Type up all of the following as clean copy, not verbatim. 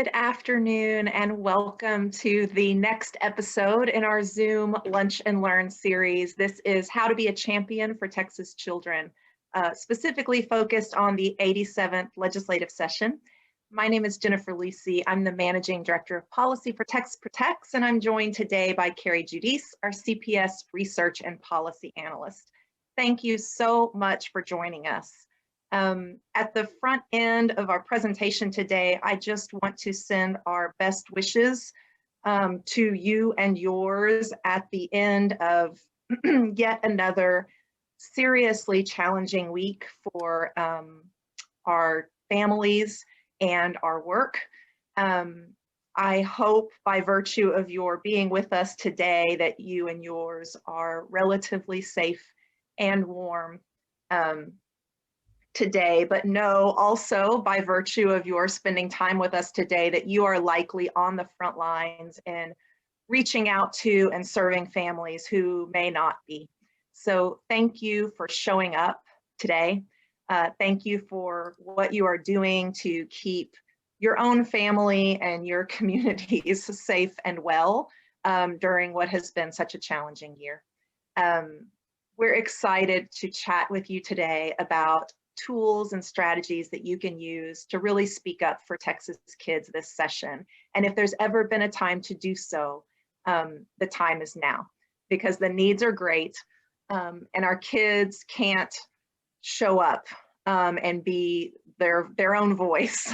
Good afternoon and welcome to the next episode in our Zoom Lunch and Learn series. This is How to Be a Champion for Texas Children, specifically focused on the 87th legislative session. My name is Jennifer Lucy. I'm the Managing Director of Policy for Texas Protects, and I'm joined today by Carrie Judice, our CPS Research and Policy Analyst. Thank you so much for joining us. At the front end of our presentation today, I just want to send our best wishes to you and yours at the end of yet another seriously challenging week for our families and our work. I hope by virtue of your being with us today that you and yours are relatively safe and warm today, but know also by virtue of your spending time with us today that you are likely on the front lines and reaching out to and serving families who may not be. So thank you for showing up today. Thank you for what you are doing to keep your own family and your communities safe and well during what has been such a challenging year. We're excited to chat with you today about tools and strategies that you can use to really speak up for Texas kids this session. And if there's ever been a time to do so, the time is now, because the needs are great and our kids can't show up and be their own voice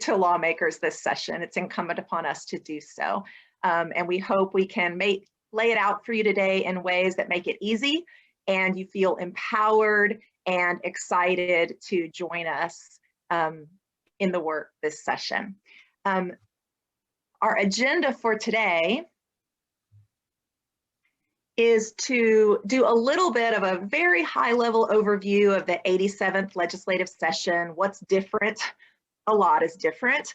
to lawmakers this session. It's incumbent upon us to do so. And we hope we can lay it out for you today in ways that make it easy and you feel empowered and excited to join us in the work this session. Our agenda for today is to do a little bit of a very high-level overview of the 87th legislative session, what's different, a lot is different,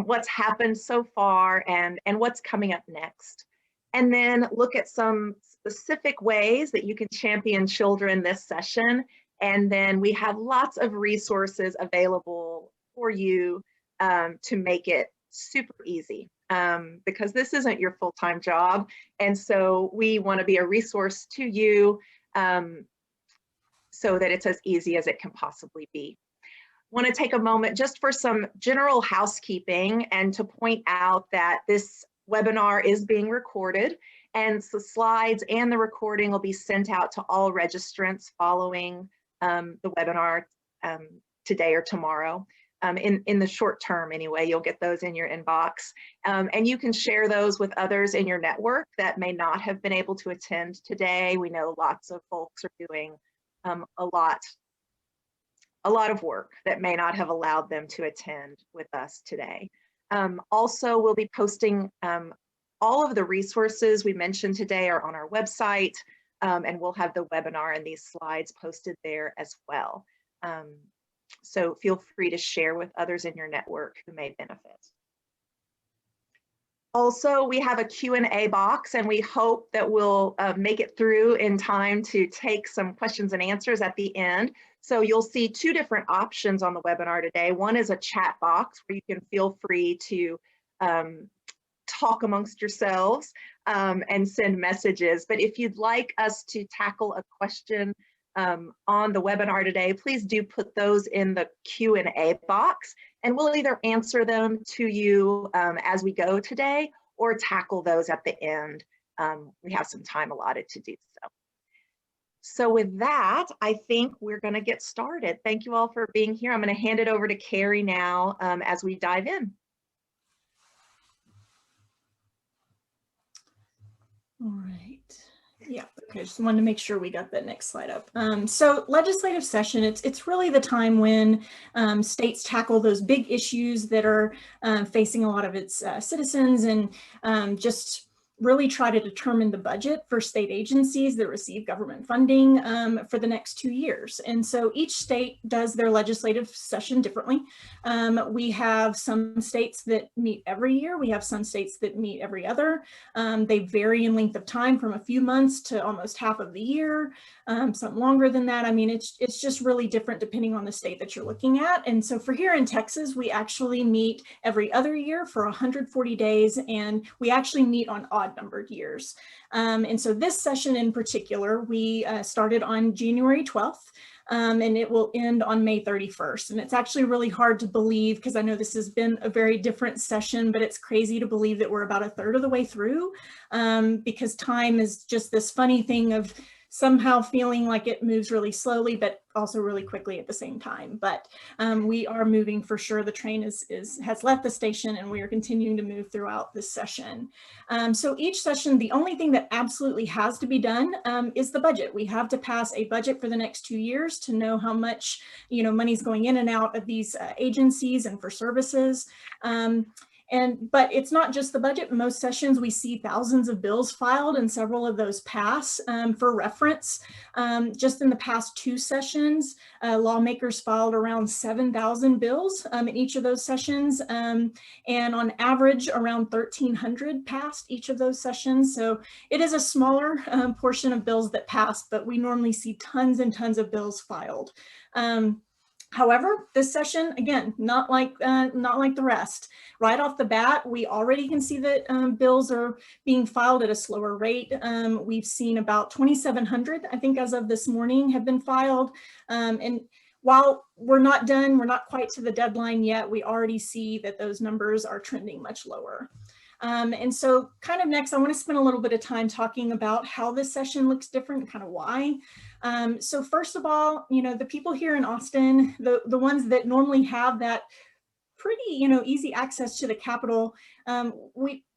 what's happened so far and what's coming up next. And then look at some specific ways that you can champion children this session. And then we have lots of resources available for you to make it super easy because this isn't your full-time job. And so we want to be a resource to you so that it's as easy as it can possibly be. Want to take a moment just for some general housekeeping and to point out that this webinar is being recorded, and the slides and the recording will be sent out to all registrants following the webinar today or tomorrow. In the short term anyway, you'll get those in your inbox. And you can share those with others in your network that may not have been able to attend today. We know lots of folks are doing a lot of work that may not have allowed them to attend with us today. Also, we'll be posting all of the resources we mentioned today are on our website. And we'll have the webinar and these slides posted there as well. So feel free to share with others in your network who may benefit. Also, we have a Q&A box, and we hope that we'll make it through in time to take some questions and answers at the end. So you'll see two different options on the webinar today. One is a chat box where you can feel free to talk amongst yourselves and send messages. But if you'd like us to tackle a question on the webinar today, please do put those in the Q&A box, and we'll either answer them to you as we go today or tackle those at the end. We have some time allotted to do so. So with that, I think we're going to get started. Thank you all for being here. I'm going to hand it over to Carrie now as we dive in. All right. Yeah, okay, just wanted to make sure we got that next slide up. So legislative session, it's really the time when states tackle those big issues that are facing a lot of its citizens and just really try to determine the budget for state agencies that receive government funding for the next 2 years. And so each state does their legislative session differently. We have some states that meet every year. We have some states that meet every other. They vary in length of time from a few months to almost half of the year, some longer than that. I mean, it's just really different depending on the state that you're looking at. And so for here in Texas, we actually meet every other year for 140 days, and we actually meet on odd numbered years. And so this session in particular, we started on January 12th. And it will end on May 31st. And it's actually really hard to believe, because I know this has been a very different session, but it's crazy to believe that we're about a third of the way through, because time is just this funny thing of somehow feeling like it moves really slowly, but also really quickly at the same time. But we are moving for sure. The train has left the station, and we are continuing to move throughout this session. So each session, the only thing that absolutely has to be done is the budget. We have to pass a budget for the next 2 years to know how much, money's going in and out of these agencies and for services. But it's not just the budget. Most sessions we see thousands of bills filed, and several of those pass. For reference, just in the past 2 sessions, lawmakers filed around 7,000 bills in each of those sessions, and on average around 1,300 passed each of those sessions. So it is a smaller portion of bills that pass, but we normally see tons and tons of bills filed. However, this session, again, not like the rest. Right off the bat, we already can see that bills are being filed at a slower rate. We've seen about 2,700, I think, as of this morning, have been filed. And while we're not done, we're not quite to the deadline yet, we already see that those numbers are trending much lower. And so kind of next, I want to spend a little bit of time talking about how this session looks different, kind of why. So first of all, the people here in Austin, the ones that normally have that pretty, easy access to the Capitol,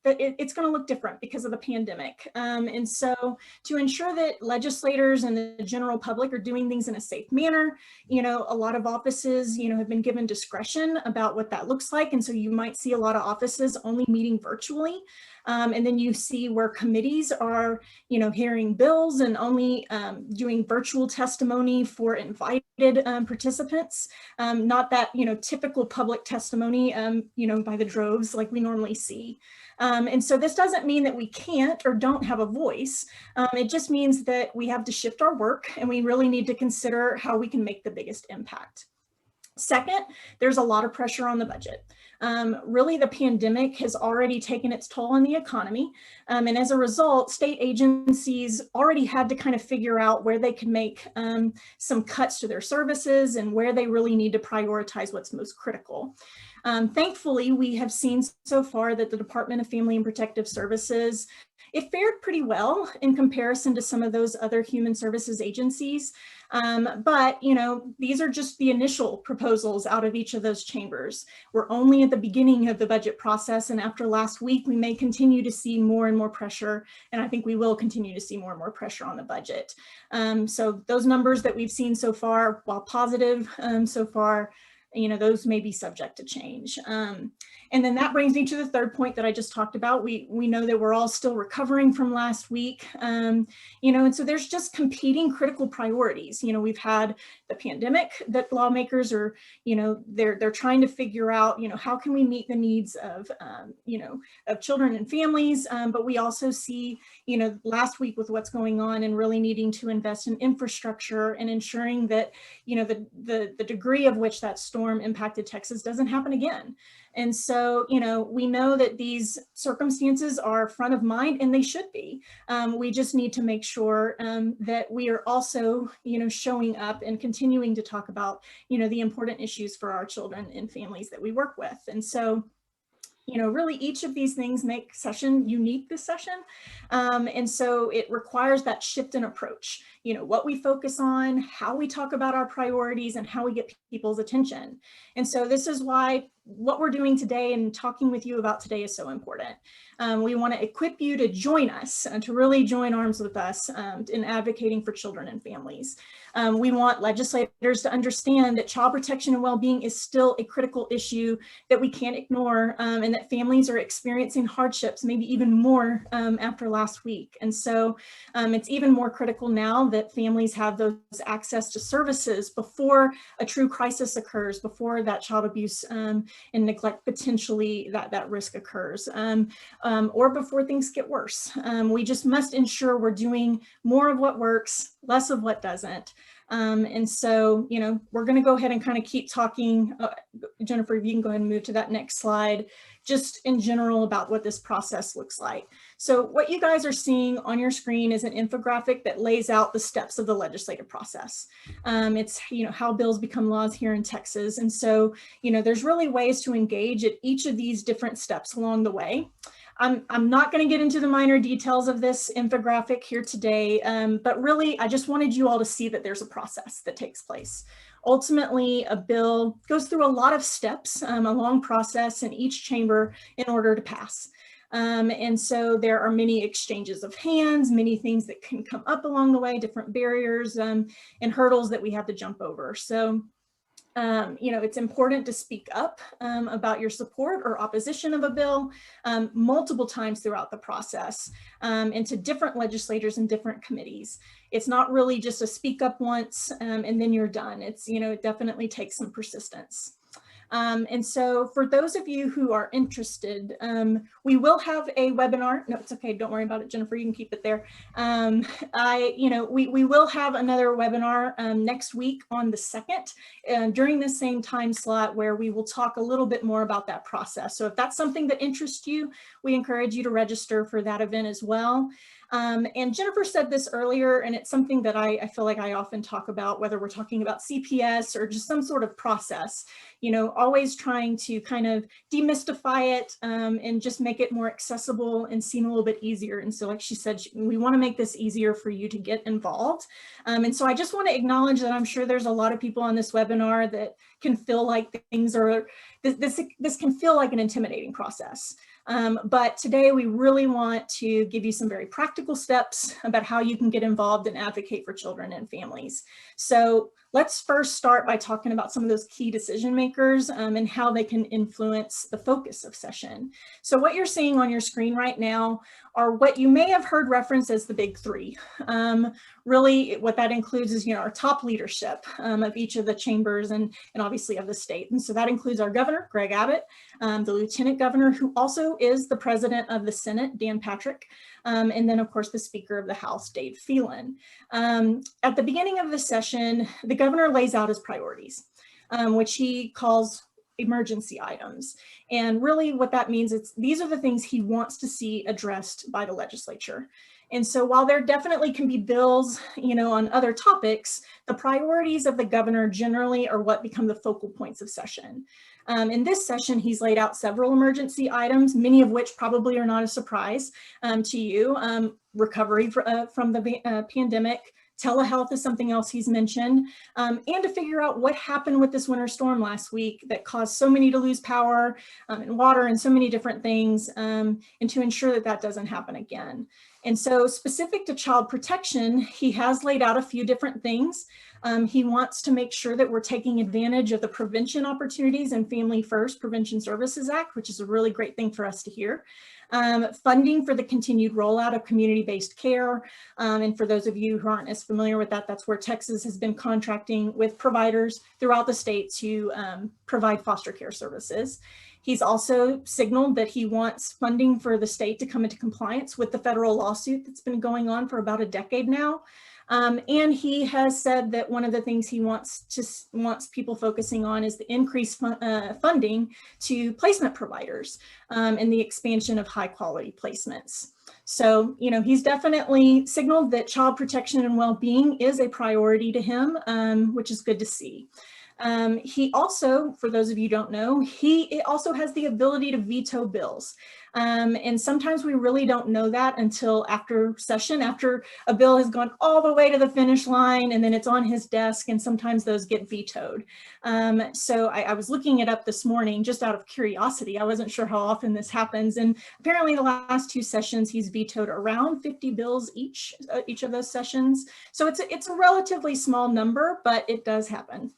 it's going to look different because of the pandemic. And so to ensure that legislators and the general public are doing things in a safe manner, a lot of offices, have been given discretion about what that looks like. And so you might see a lot of offices only meeting virtually. And then you see where committees are, hearing bills and only doing virtual testimony for invited participants, not that, typical public testimony, by the droves like we normally see. And so this doesn't mean that we can't or don't have a voice. It just means that we have to shift our work, and we really need to consider how we can make the biggest impact. Second, there's a lot of pressure on the budget. Really, the pandemic has already taken its toll on the economy. And as a result, state agencies already had to kind of figure out where they can make some cuts to their services and where they really need to prioritize what's most critical. Thankfully, we have seen so far that the Department of Family and Protective Services, it fared pretty well in comparison to some of those other human services agencies. But, these are just the initial proposals out of each of those chambers. We're only at the beginning of the budget process, and after last week, we may continue to see more and more pressure, and I think we will continue to see more and more pressure on the budget. So those numbers that we've seen so far, while positive so far, those may be subject to change. And then that brings me to the third point that I just talked about. We know that we're all still recovering from last week, and so there's just competing critical priorities. We've had the pandemic that lawmakers are, they're trying to figure out, how can we meet the needs of, of children and families, but we also see, last week with what's going on and really needing to invest in infrastructure and ensuring that, the degree of which that storm impacted Texas doesn't happen again. And so, we know that these circumstances are front of mind, and they should be. We just need to make sure that we are also, showing up and continuing to talk about, the important issues for our children and families that we work with. And so, really each of these things make session unique this session. And so it requires that shift in approach, what we focus on, how we talk about our priorities, and how we get people's attention. And so this is why what we're doing today and talking with you about today is so important. We want to equip you to join us and to really join arms with us in advocating for children and families. We want legislators to understand that child protection and well-being is still a critical issue that we can't ignore, and that families are experiencing hardships, maybe even more after last week. And so it's even more critical now that families have those access to services before a true crisis occurs, before that child abuse and neglect potentially that risk occurs, or before things get worse. We just must ensure we're doing more of what works, less of what doesn't. And so, you know, we're going to go ahead and kind of keep talking. Jennifer, if you can go ahead and move to that next slide, just in general about what this process looks like. So what you guys are seeing on your screen is an infographic that lays out the steps of the legislative process. It's, you know, how bills become laws here in Texas. And so, you know, there's really ways to engage at each of these different steps along the way. I'm not going to get into the minor details of this infographic here today, but really I just wanted you all to see that there's a process that takes place. Ultimately, a bill goes through a lot of steps, a long process in each chamber in order to pass. And so there are many exchanges of hands, many things that can come up along the way, different barriers and hurdles that we have to jump over. So you know, it's important to speak up about your support or opposition of a bill multiple times throughout the process and to different legislators and different committees. It's not really just a speak up once and then you're done. It's, you know, it definitely takes some persistence. And so for those of you who are interested, we will have a webinar. No, it's okay. Don't worry about it, Jennifer. You can keep it there. We will have another webinar next week on the 2nd during the same time slot where we will talk a little bit more about that process. So if that's something that interests you, we encourage you to register for that event as well. And Jennifer said this earlier, and it's something that I feel like I often talk about, whether we're talking about CPS or just some sort of process, you know, always trying to kind of demystify it and just make it more accessible and seem a little bit easier. And so like she said, we want to make this easier for you to get involved. And so I just want to acknowledge that I'm sure there's a lot of people on this webinar that can feel like things are, this can feel like an intimidating process. But today we really want to give you some very practical steps about how you can get involved and advocate for children and families. So let's first start by talking about some of those key decision makers and how they can influence the focus of session. So what you're seeing on your screen right now are what you may have heard referenced as the big three. Really what that includes is, you know, our top leadership of each of the chambers and obviously of the state. And so that includes our governor, Greg Abbott, the lieutenant governor, who also is the president of the Senate, Dan Patrick, and then of course the Speaker of the House, Dave Phelan. At the beginning of the session, the governor lays out his priorities, which he calls emergency items. And really what that means is these are the things he wants to see addressed by the legislature. And so while there definitely can be bills, you know, on other topics, the priorities of the governor generally are what become the focal points of session. In this session, he's laid out several emergency items, many of which probably are not a surprise to you. Recovery from the pandemic, telehealth is something else he's mentioned, and to figure out what happened with this winter storm last week that caused so many to lose power and water and so many different things, and to ensure that that doesn't happen again. And so specific to child protection, he has laid out a few different things. He wants to make sure that we're taking advantage of the prevention opportunities and Family First Prevention Services Act, which is a really great thing for us to hear. Funding for the continued rollout of community-based care. And for those of you who aren't as familiar with that, that's where Texas has been contracting with providers throughout the state to provide foster care services. He's also signaled that he wants funding for the state to come into compliance with the federal lawsuit that's been going on for about a decade now. And he has said that one of the things he wants people focusing on is the increased funding to placement providers and the expansion of high quality placements. So, you know, he's definitely signaled that child protection and well-being is a priority to him, which is good to see. He also, for those of you who don't know, he also has the ability to veto bills. And sometimes we really don't know that until after session, after a bill has gone all the way to the finish line and then it's on his desk, and sometimes those get vetoed. So I was looking it up this morning just out of curiosity. I wasn't sure how often this happens. And apparently the last 2 sessions, he's vetoed around 50 bills each of those sessions. So it's a relatively small number, but it does happen.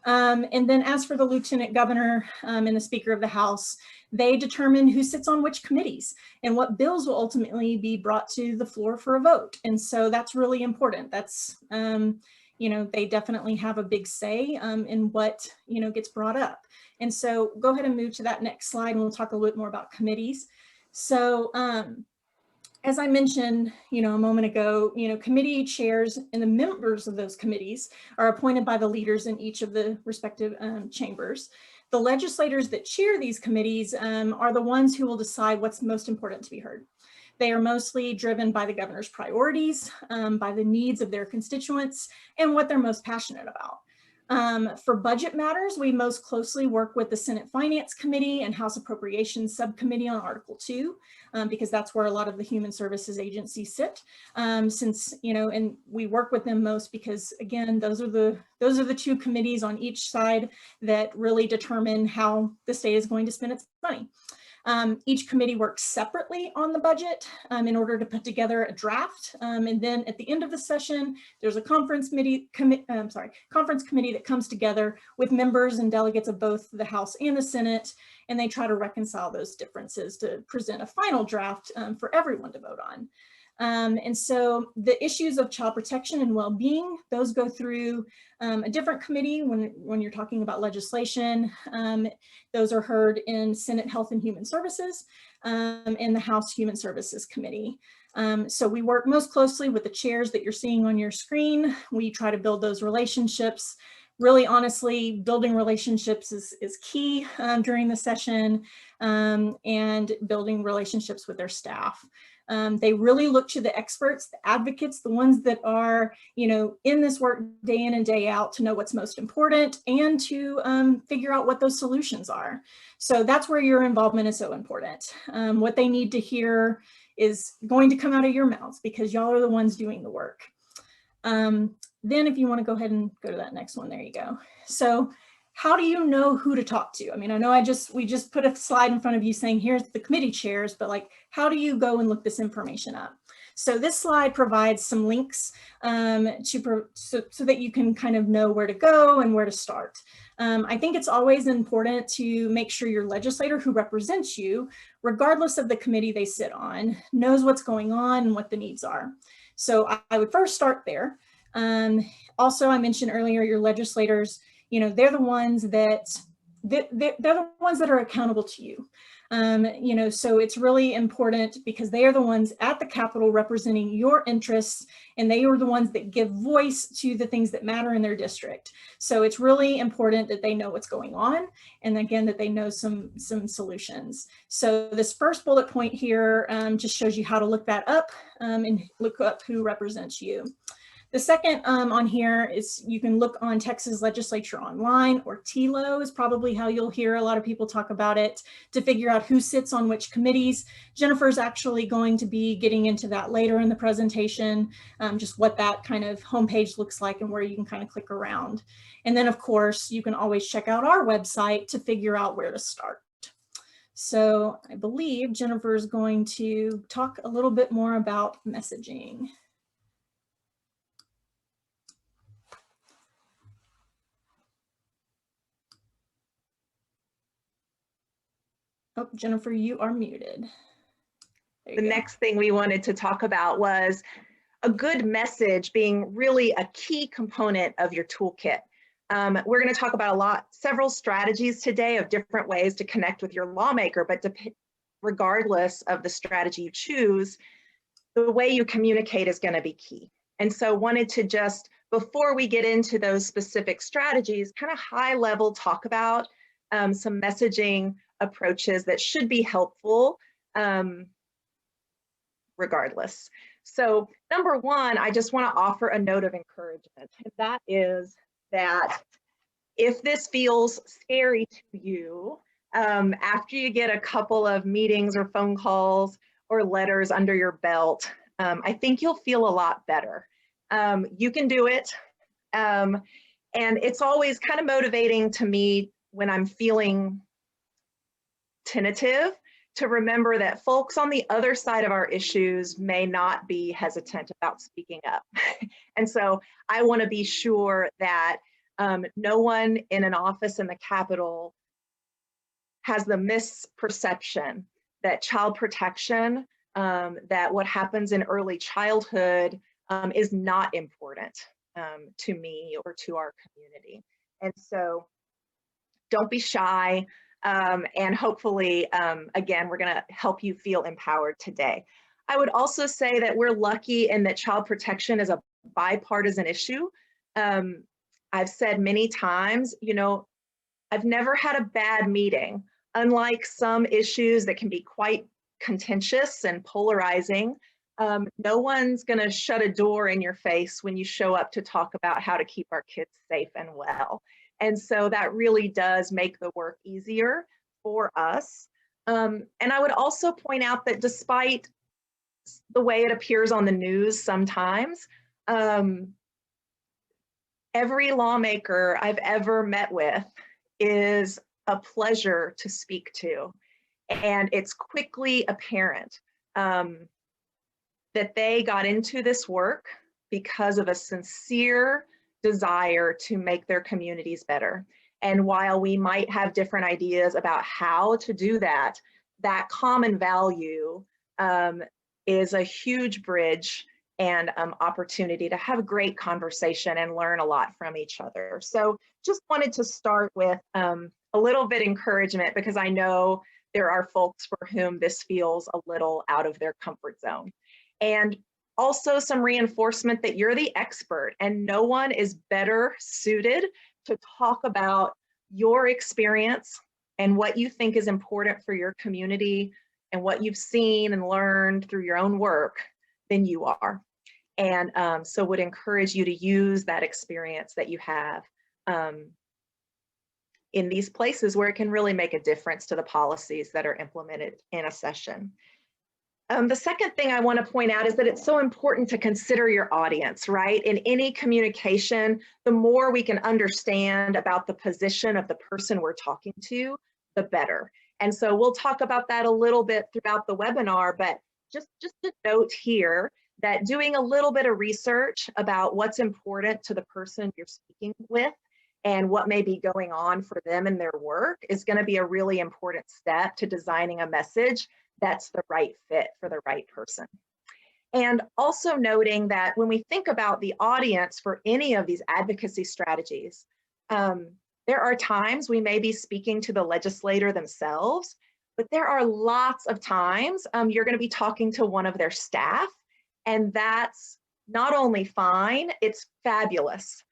And then as for the Lieutenant Governor and the Speaker of the House, they determine who sits on which committees and what bills will ultimately be brought to the floor for a vote. And so that's really important. That's, you know, they definitely have a big say in what, you know, gets brought up. And so go ahead and move to that next slide and we'll talk a little bit more about committees. So as I mentioned, you know, a moment ago, you know, committee chairs and the members of those committees are appointed by the leaders in each of the respective chambers. The legislators that chair these committees are the ones who will decide what's most important to be heard. They are mostly driven by the governor's priorities, by the needs of their constituents, and what they're most passionate about. For budget matters, we most closely work with the Senate Finance Committee and House Appropriations Subcommittee on Article 2, because that's where a lot of the human services agencies sit. Since, you know, and we work with them most because, again, those are the 2 committees on each side that really determine how the state is going to spend its money. Each committee works separately on the budget in order to put together a draft. And then at the end of the session, there's a conference committee that comes together with members and delegates of both the House and the Senate, and they try to reconcile those differences to present a final draft for everyone to vote on. And so the issues of child protection and well-being, those go through a different committee when you're talking about legislation. Those are heard in Senate Health and Human Services and the House Human Services Committee. So we work most closely with the chairs that you're seeing on your screen. We try to build those relationships. Really, honestly, building relationships is key during the session, and building relationships with their staff. They really look to the experts, the advocates, the ones that are, you know, in this work day in and day out to know what's most important and to figure out what those solutions are. So that's where your involvement is so important. What they need to hear is going to come out of your mouths because y'all are the ones doing the work. Then if you want to go ahead and go to that next one, there you go. So how do you know who to talk to? I mean, I know we just put a slide in front of you saying, here's the committee chairs, but like, how do you go and look this information up? So this slide provides some links so that you can kind of know where to go and where to start. I think it's always important to make sure your legislator who represents you, regardless of the committee they sit on, knows what's going on and what the needs are. So I would first start there. Also, I mentioned earlier, your legislators, you know, they're the ones that they're the ones that are accountable to you. You know, so it's really important because they are the ones at the Capitol representing your interests, and they are the ones that give voice to the things that matter in their district. So it's really important that they know what's going on, and again, that they know some solutions. So this first bullet point here just shows you how to look that up and look up who represents you. The second on here is you can look on Texas Legislature Online, or TLO is probably how you'll hear a lot of people talk about it, to figure out who sits on which committees. Jennifer's actually going to be getting into that later in the presentation, just what that kind of homepage looks like and where you can kind of click around. And then of course, you can always check out our website to figure out where to start. So I believe Jennifer is going to talk a little bit more about messaging. Oh, Jennifer, you are muted. The next thing we wanted to talk about was a good message being really a key component of your toolkit. We're going to talk about several strategies today of different ways to connect with your lawmaker, but regardless of the strategy you choose, the way you communicate is going to be key. And so wanted to just, before we get into those specific strategies, kind of high level talk about some messaging approaches that should be helpful regardless. So number one, I just want to offer a note of encouragement, and that is that if this feels scary to you, after you get a couple of meetings or phone calls or letters under your belt, I think you'll feel a lot better. You can do it. And it's always kind of motivating to me when I'm feeling tentative to remember that folks on the other side of our issues may not be hesitant about speaking up. And so I want to be sure that no one in an office in the Capitol has the misperception that child protection, that what happens in early childhood is not important to me or to our community. And so don't be shy. And hopefully, again, we're going to help you feel empowered today. I would also say that we're lucky in that child protection is a bipartisan issue. I've said many times, you know, I've never had a bad meeting, unlike some issues that can be quite contentious and polarizing. No one's going to shut a door in your face when you show up to talk about how to keep our kids safe and well. And so that really does make the work easier for us. And I would also point out that despite the way it appears on the news sometimes, every lawmaker I've ever met with is a pleasure to speak to. And it's quickly apparent that they got into this work because of a sincere desire to make their communities better. And while we might have different ideas about how to do that, that common value is a huge bridge and opportunity to have a great conversation and learn a lot from each other. So just wanted to start with a little bit encouragement, because I know there are folks for whom this feels a little out of their comfort zone. And also some reinforcement that you're the expert and no one is better suited to talk about your experience and what you think is important for your community and what you've seen and learned through your own work than you are. And so would encourage you to use that experience that you have in these places where it can really make a difference to the policies that are implemented in a session. The second thing I want to point out is that it's so important to consider your audience, right? In any communication, the more we can understand about the position of the person we're talking to, the better. And so we'll talk about that a little bit throughout the webinar, but just a note here that doing a little bit of research about what's important to the person you're speaking with and what may be going on for them in their work is going to be a really important step to designing a message that's the right fit for the right person. And also noting that when we think about the audience for any of these advocacy strategies, there are times we may be speaking to the legislator themselves, but there are lots of times you're going to be talking to one of their staff, and that's not only fine, it's fabulous.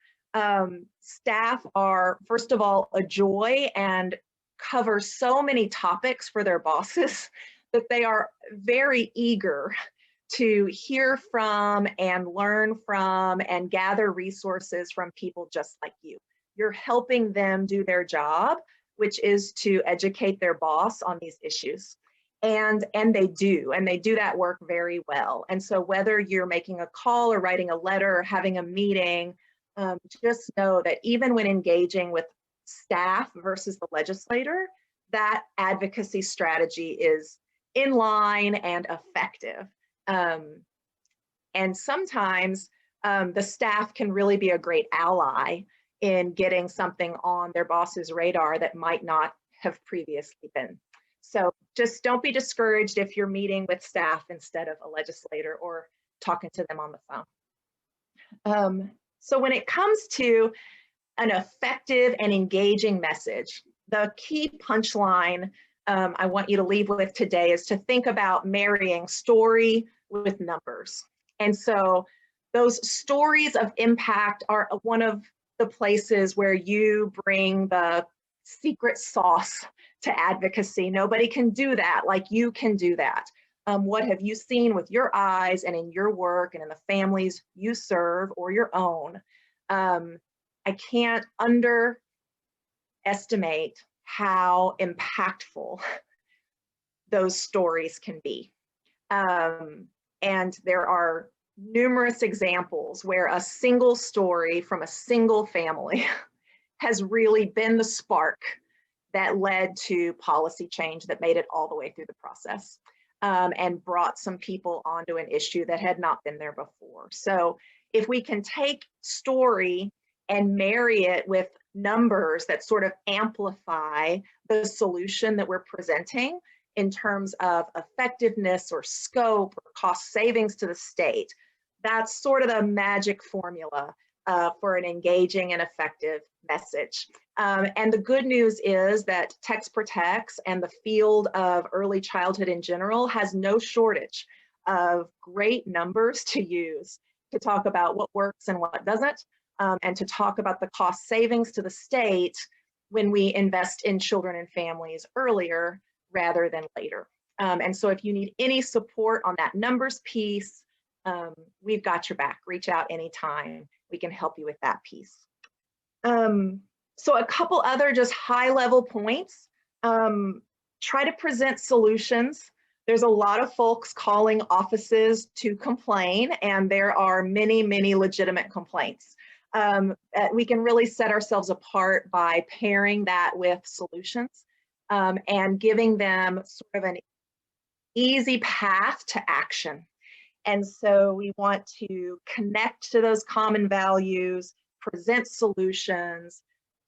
Staff are, first of all, a joy and cover so many topics for their bosses that they are very eager to hear from and learn from and gather resources from people just like you. You're helping them do their job, which is to educate their boss on these issues. And they do that work very well. And so whether you're making a call or writing a letter or having a meeting, just know that even when engaging with staff versus the legislator, that advocacy strategy is in line and effective. And sometimes the staff can really be a great ally in getting something on their boss's radar that might not have previously been. So just don't be discouraged if you're meeting with staff instead of a legislator or talking to them on the phone. So when it comes to an effective and engaging message, the key punchline I want you to leave with today is to think about marrying story with numbers. And so those stories of impact are one of the places where you bring the secret sauce to advocacy. Nobody can do that like you can do that. What have you seen with your eyes and in your work and in the families you serve or your own? I can't estimate how impactful those stories can be. And there are numerous examples where a single story from a single family has really been the spark that led to policy change that made it all the way through the process, and brought some people onto an issue that had not been there before. So if we can take story and marry it with numbers that sort of amplify the solution that we're presenting in terms of effectiveness or scope or cost savings to the state, that's sort of the magic formula for an engaging and effective message. And the good news is that Text Protects and the field of early childhood in general has no shortage of great numbers to use to talk about what works and what doesn't, and to talk about the cost savings to the state when we invest in children and families earlier rather than later. And so if you need any support on that numbers piece, we've got your back. Reach out anytime. We can help you with that piece. So a couple other just high-level points. Try to present solutions. There's a lot of folks calling offices to complain, and there are many, many legitimate complaints. We can really set ourselves apart by pairing that with solutions, and giving them sort of an easy path to action. And so we want to connect to those common values, present solutions,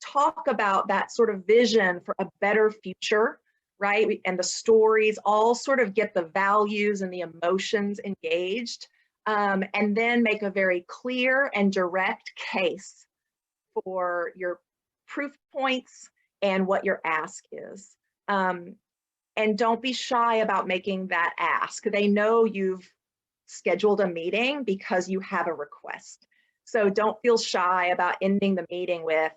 talk about that sort of vision for a better future, right? And the stories all sort of get the values and the emotions engaged, and then make a very clear and direct case for your proof points and what your ask is. And don't be shy about making that ask. They know you've scheduled a meeting because you have a request. So don't feel shy about ending the meeting with,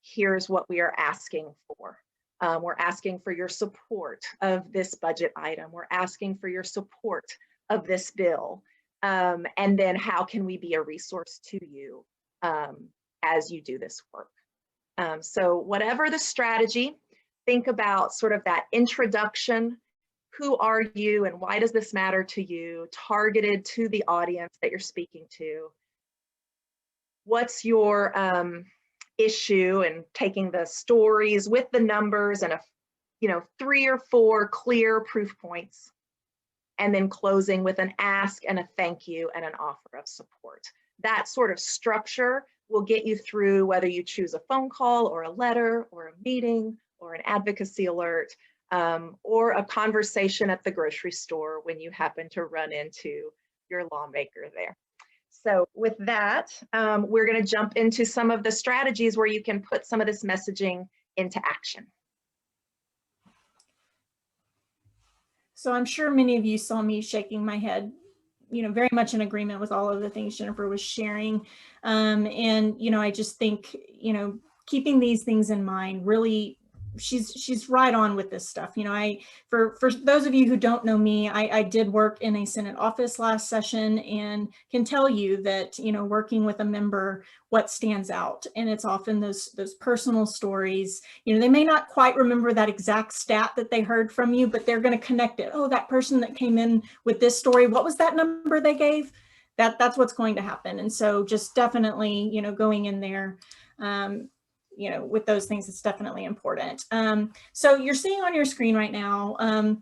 here's what we are asking for. We're asking for your support of this budget item. We're asking for your support of this bill. And then how can we be a resource to you as you do this work? So whatever the strategy, think about sort of that introduction. Who are you and why does this matter to you? Targeted to the audience that you're speaking to. What's your issue, and taking the stories with the numbers and 3 or 4 clear proof points, and then closing with an ask and a thank you and an offer of support. That sort of structure will get you through whether you choose a phone call or a letter or a meeting or an advocacy alert, or a conversation at the grocery store when you happen to run into your lawmaker there. So with that, we're going to jump into some of the strategies where you can put some of this messaging into action. So I'm sure many of you saw me shaking my head, very much in agreement with all of the things Jennifer was sharing. And, I just think, keeping these things in mind, really, she's right on with this stuff. For those of you who don't know me, I did work in a Senate office last session, and can tell you that, working with a member, what stands out, and it's often those personal stories. They may not quite remember that exact stat that they heard from you, but they're going to connect it. Oh, that person that came in with this story, what was that number they gave? That's what's going to happen. And so just definitely, going in there, with those things, it's definitely important. So you're seeing on your screen right now,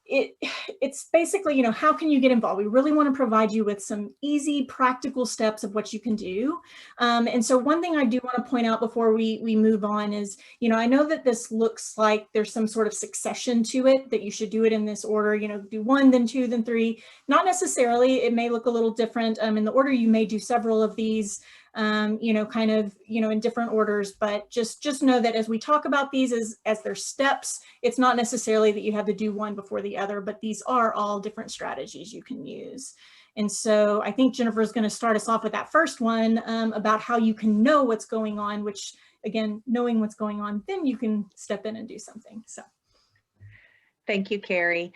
it's basically, how can you get involved? We really want to provide you with some easy, practical steps of what you can do. And so one thing I do want to point out before we move on is, I know that this looks like there's some sort of succession to it, that you should do it in this order, do 1, then 2, then 3. Not necessarily. It may look a little different. In the order you may do several of these, in different orders, but just know that as we talk about these as their steps, it's not necessarily that you have to do one before the other, but these are all different strategies you can use. And so I think Jennifer is going to start us off with that first one, about how you can know what's going on, which again, knowing what's going on, then you can step in and do something. So. Thank you, Carrie.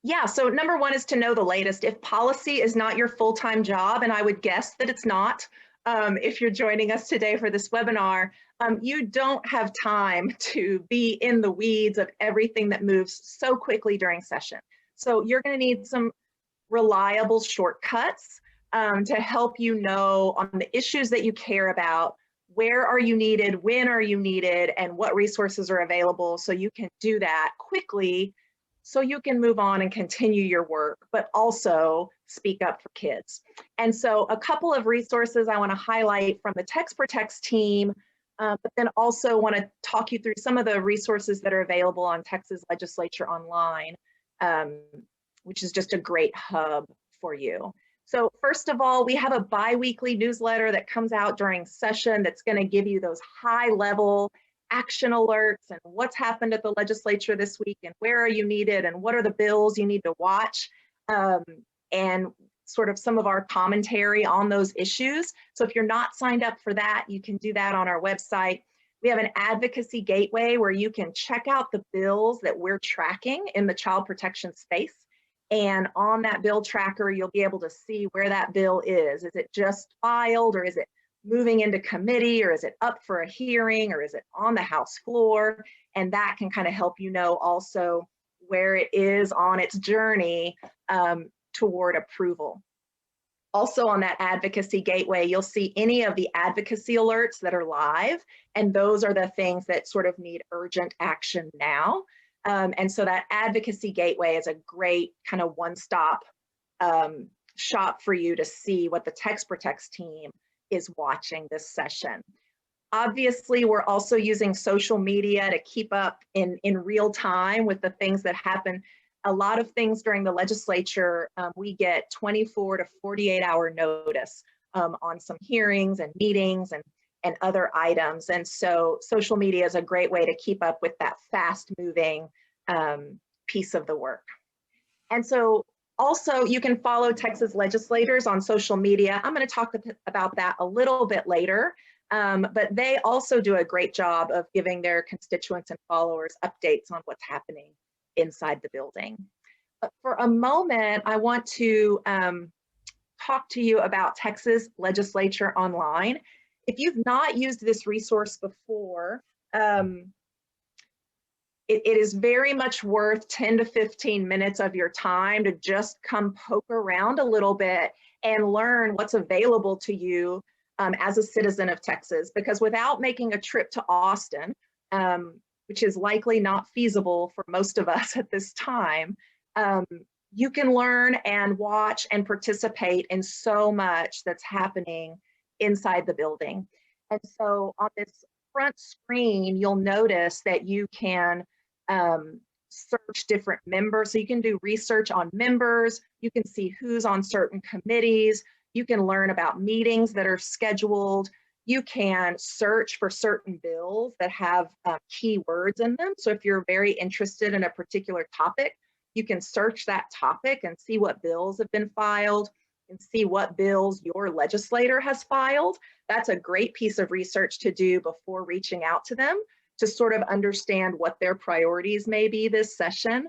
Yeah, so number 1 is to know the latest. If policy is not your full-time job, and I would guess that it's not, if you're joining us today for this webinar, you don't have time to be in the weeds of everything that moves so quickly during session. So you're going to need some reliable shortcuts to help you know on the issues that you care about, where are you needed, when are you needed, and what resources are available so you can do that quickly so you can move on and continue your work, but also speak up for kids. And so a couple of resources I want to highlight from the Text Protects team, but then also want to talk you through some of the resources that are available on Texas Legislature Online, which is just a great hub for you. So first of all, we have a bi-weekly newsletter that comes out during session that's going to give you those high-level action alerts and what's happened at the legislature this week and where are you needed and what are the bills you need to watch, and sort of some of our commentary on those issues. So if you're not signed up for that, you can do that on our website. We have an advocacy gateway where you can check out the bills that we're tracking in the child protection space. And on that bill tracker, you'll be able to see where that bill is. Is it just filed, or is it moving into committee, or is it up for a hearing, or is it on the House floor? And that can kind of help you know also where it is on its journey toward approval. Also on that advocacy gateway, you'll see any of the advocacy alerts that are live, and those are the things that sort of need urgent action now. And so that advocacy gateway is a great kind of one-stop shop for you to see what the Text Protects team is watching this session. Obviously, we're also using social media to keep up in real time with the things that happen. A lot of things during the legislature, we get 24 to 48-hour notice on some hearings and meetings and other items. And so social media is a great way to keep up with that fast-moving piece of the work. And so also you can follow Texas legislators on social media. I'm going to talk about that a little bit later, but they also do a great job of giving their constituents and followers updates on what's happening inside the building. But for a moment, I want to talk to you about Texas Legislature Online. If you've not used this resource before, it is very much worth 10 to 15 minutes of your time to just come poke around a little bit and learn what's available to you as a citizen of Texas. Because without making a trip to Austin, which is likely not feasible for most of us at this time, you can learn and watch and participate in so much that's happening inside the building. And so on this front screen, you'll notice that you can search different members. So you can do research on members, you can see who's on certain committees, you can learn about meetings that are scheduled, you can search for certain bills that have keywords in them. So if you're very interested in a particular topic, you can search that topic and see what bills have been filed and see what bills your legislator has filed. That's a great piece of research to do before reaching out to them to sort of understand what their priorities may be this session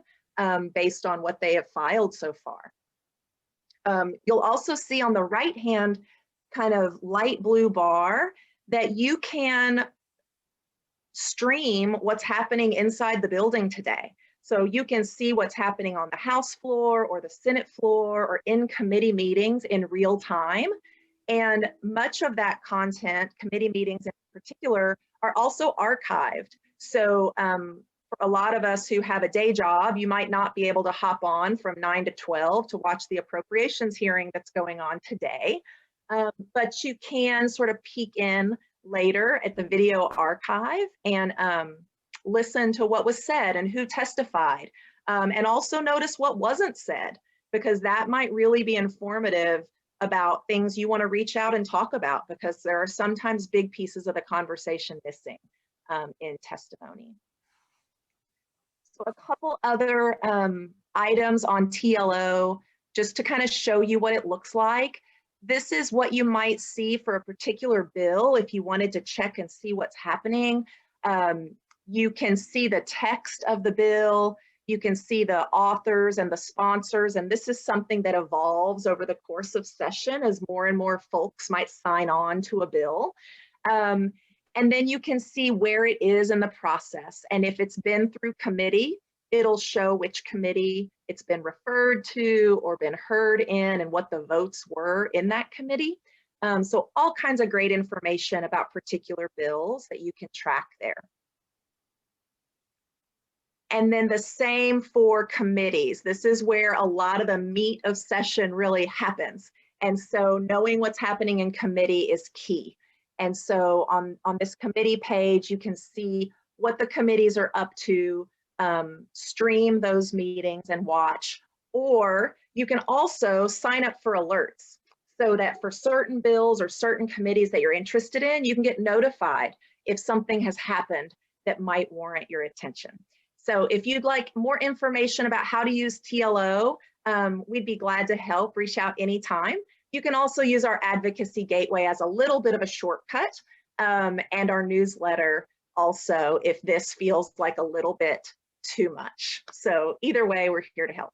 based on what they have filed so far. You'll also see on the right-hand kind of light blue bar that you can stream what's happening inside the building today. So you can see what's happening on the House floor or the Senate floor or in committee meetings in real time. And much of that content, committee meetings in particular, are also archived. So for a lot of us who have a day job, you might not be able to hop on from 9 to 12 to watch the appropriations hearing that's going on today. But you can sort of peek in later at the video archive and listen to what was said and who testified, and also notice what wasn't said, because that might really be informative about things you want to reach out and talk about, because there are sometimes big pieces of the conversation missing in testimony. So a couple other items on TLO, just to kind of show you what it looks like. This is what you might see for a particular bill if you wanted to check and see what's happening. You can see the text of the bill. You can see the authors and the sponsors, and this is something that evolves over the course of session as more and more folks might sign on to a bill. And then you can see where it is in the process. And if it's been through committee, it'll show which committee it's been referred to or been heard in and what the votes were in that committee. So all kinds of great information about particular bills that you can track there. And then the same for committees. This is where a lot of the meat of session really happens. And so knowing what's happening in committee is key. And so on this committee page, you can see what the committees are up to, stream those meetings and watch, or you can also sign up for alerts so that for certain bills or certain committees that you're interested in, you can get notified if something has happened that might warrant your attention. So if you'd like more information about how to use TLO, we'd be glad to help. Reach out anytime. You can also use our advocacy gateway as a little bit of a shortcut, and our newsletter also if this feels like a little bit too much. So either way, we're here to help.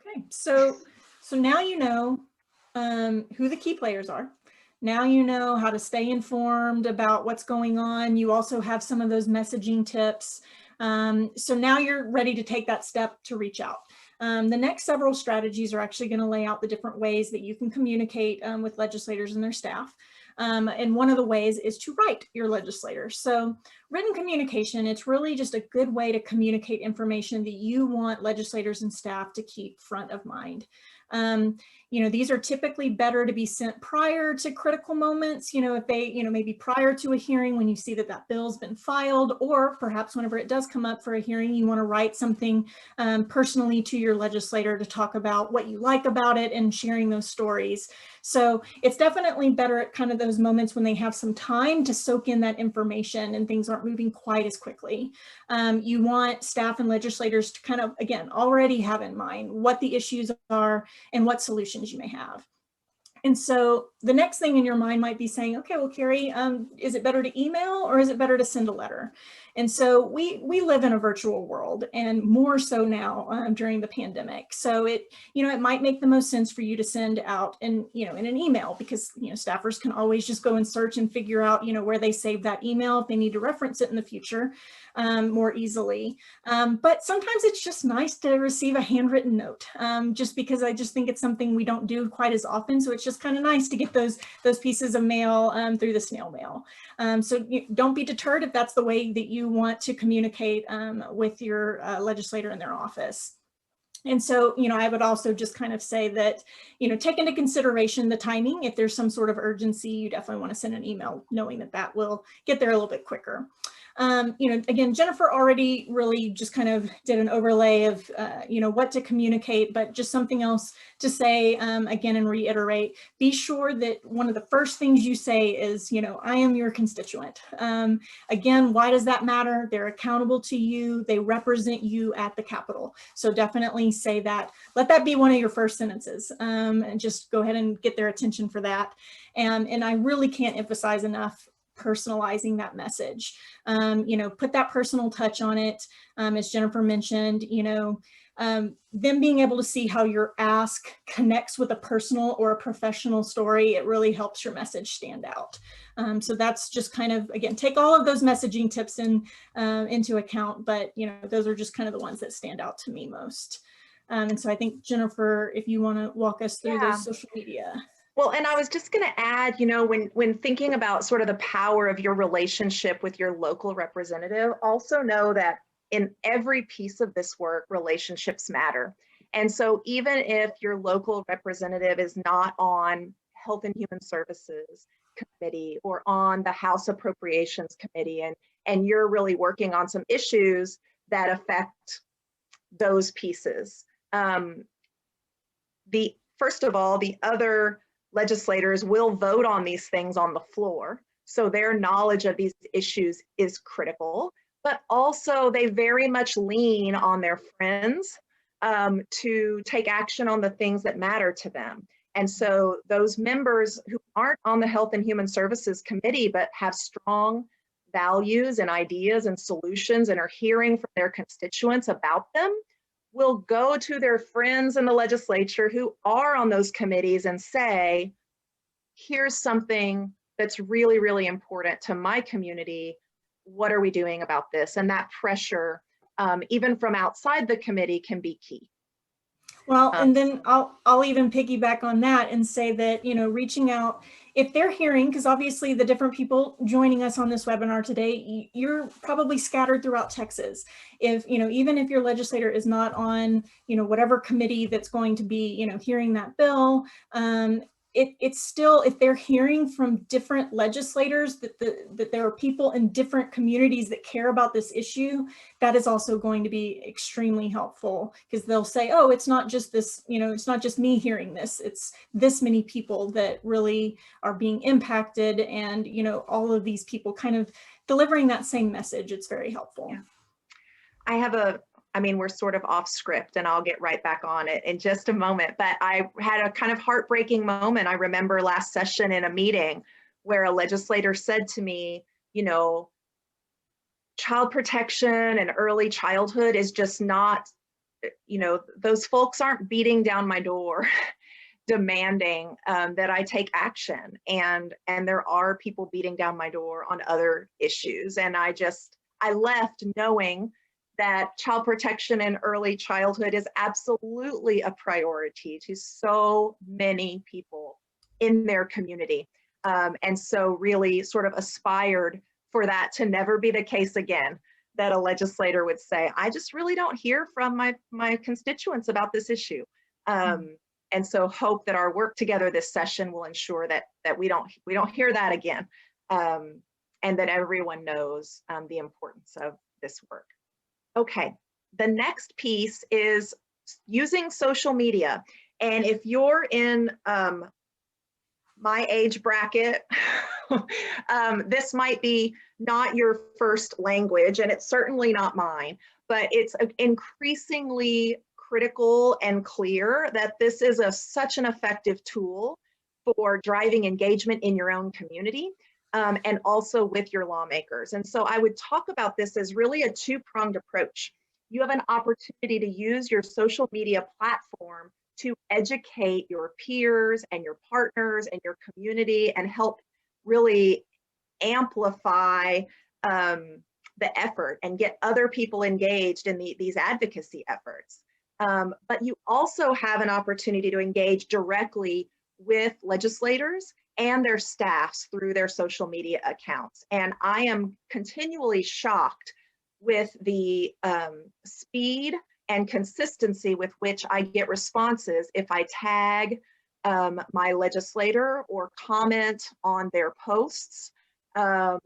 Okay, so now you know who the key players are. Now you know how to stay informed about what's going on. You also have some of those messaging tips. So now you're ready to take that step to reach out. The next several strategies are actually going to lay out the different ways that you can communicate with legislators and their staff. And one of the ways is to write your legislators. So written communication, it's really just a good way to communicate information that you want legislators and staff to keep front of mind. You know, these are typically better to be sent prior to critical moments, you know, if they, you know, maybe prior to a hearing when you see that that bill's been filed, or perhaps whenever it does come up for a hearing, you want to write something personally to your legislator to talk about what you like about it and sharing those stories. So it's definitely better at kind of those moments when they have some time to soak in that information and things aren't moving quite as quickly. You want staff and legislators to kind of, again, already have in mind what the issues are and what solutions you may have. And so the next thing in your mind might be saying, okay, well, Carrie, is it better to email or is it better to send a letter? And so we live in a virtual world, and more so now during the pandemic. So it might make the most sense for you to send out in an email, because staffers can always just go and search and figure out where they save that email if they need to reference it in the future more easily. But sometimes it's just nice to receive a handwritten note, just because I just think it's something we don't do quite as often. So it's just kind of nice to get those pieces of mail through the snail mail. So don't be deterred if that's the way that you want to communicate with your legislator in their office. And so, I would also just kind of say that, take into consideration the timing. If there's some sort of urgency, you definitely want to send an email knowing that that will get there a little bit quicker. Again, Jennifer already really just kind of did an overlay of, what to communicate, but just something else to say again and reiterate. Be sure that one of the first things you say is, I am your constituent. Again, why does that matter? They're accountable to you. They represent you at the Capitol. So definitely say that. Let that be one of your first sentences, and just go ahead and get their attention for that. And I really can't emphasize enough personalizing that message. Put that personal touch on it. As Jennifer mentioned, them being able to see how your ask connects with a personal or a professional story, it really helps your message stand out. So that's just kind of, again, take all of those messaging tips into account, but those are just kind of the ones that stand out to me most. And so I think, Jennifer, if you want to walk us through those social media. Well, and I was just going to add, when thinking about sort of the power of your relationship with your local representative, also know that in every piece of this work, relationships matter. And so even if your local representative is not on Health and Human Services Committee or on the House Appropriations Committee, and you're really working on some issues that affect those pieces, first of all, the other legislators will vote on these things on the floor. So their knowledge of these issues is critical, but also they very much lean on their friends to take action on the things that matter to them. And so those members who aren't on the Health and Human Services Committee, but have strong values and ideas and solutions and are hearing from their constituents about them will go to their friends in the legislature who are on those committees and say, here's something that's really, really important to my community. What are we doing about this? And that pressure, even from outside the committee, can be key. Well, and then I'll even piggyback on that and say that, you know, reaching out, if they're hearing, because obviously the different people joining us on this webinar today, you're probably scattered throughout Texas. If, you know, even if your legislator is not on, you know, whatever committee that's going to be, you know, hearing that bill, it's still, if they're hearing from different legislators that there are people in different communities that care about this issue, that is also going to be extremely helpful, because they'll say, oh, it's not just this, you know, it's not just me hearing this, it's this many people that really are being impacted, and, you know, all of these people kind of delivering that same message. It's very helpful. Yeah. I mean, we're sort of off script and I'll get right back on it in just a moment, but I had a kind of heartbreaking moment. I remember last session in a meeting where a legislator said to me, you know, child protection and early childhood is just not, you know, those folks aren't beating down my door demanding that I take action. And there are people beating down my door on other issues. And I left knowing that child protection and early childhood is absolutely a priority to so many people in their community. And so really sort of aspired for that to never be the case again, that a legislator would say, I just really don't hear from my constituents about this issue. And so hope that our work together this session will ensure that we don't hear that again, and that everyone knows the importance of this work. Okay, the next piece is using social media. And if you're in my age bracket, this might be not your first language, and it's certainly not mine, but it's increasingly critical and clear that this is such an effective tool for driving engagement in your own community. And also with your lawmakers. And so I would talk about this as really a two-pronged approach. You have an opportunity to use your social media platform to educate your peers and your partners and your community and help really amplify the effort and get other people engaged in these advocacy efforts. But you also have an opportunity to engage directly with legislators and their staffs through their social media accounts. And I am continually shocked with the speed and consistency with which I get responses if I tag my legislator or comment on their posts on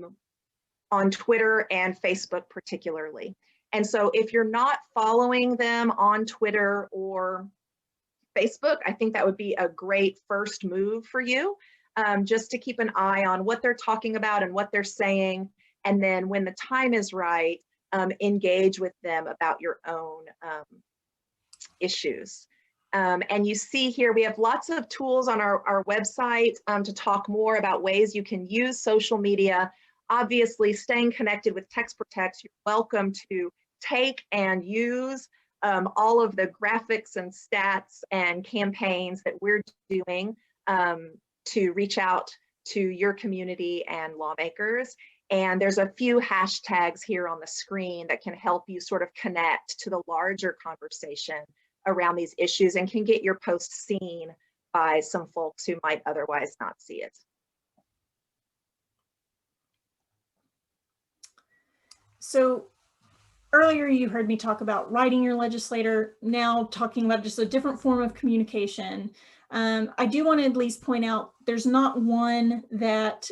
Twitter and Facebook particularly. And so if you're not following them on Twitter or Facebook, I think that would be a great first move for you. Just to keep an eye on what they're talking about and what they're saying. And then when the time is right, engage with them about your own issues. And you see here, we have lots of tools on our website to talk more about ways you can use social media. Obviously, staying connected with Text Protects, you're welcome to take and use all of the graphics and stats and campaigns that we're doing to reach out to your community and lawmakers. And there's a few hashtags here on the screen that can help you sort of connect to the larger conversation around these issues and can get your post seen by some folks who might otherwise not see it. So earlier you heard me talk about writing your legislator, now talking about just a different form of communication. I do want to at least point out there's not one that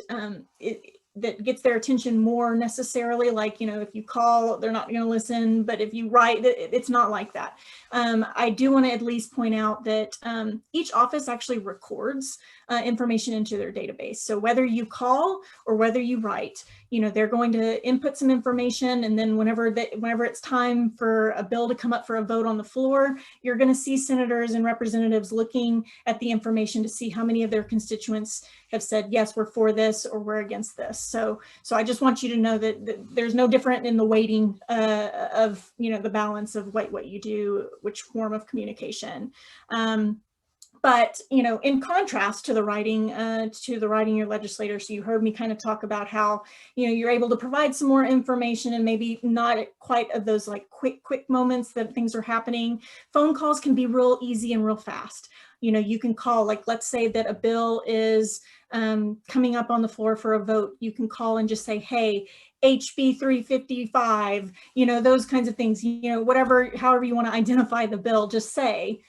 that gets their attention more necessarily, like, you know, if you call, they're not going to listen, but if you write, it's not like that. I do want to at least point out that each office actually records information into their database. So whether you call or whether you write, they're going to input some information, and then whenever it's time for a bill to come up for a vote on the floor, you're going to see senators and representatives looking at the information to see how many of their constituents have said, yes, we're for this or we're against this. So I just want you to know that there's no different in the weighting of, the balance of what you do, which form of communication. But, in contrast to the writing your legislator, so you heard me kind of talk about how, you're able to provide some more information and maybe not quite of those like quick moments that things are happening. Phone calls can be real easy and real fast. You can call, like, let's say that a bill is coming up on the floor for a vote. You can call and just say, hey, HB 355, those kinds of things, however you want to identify the bill, just say,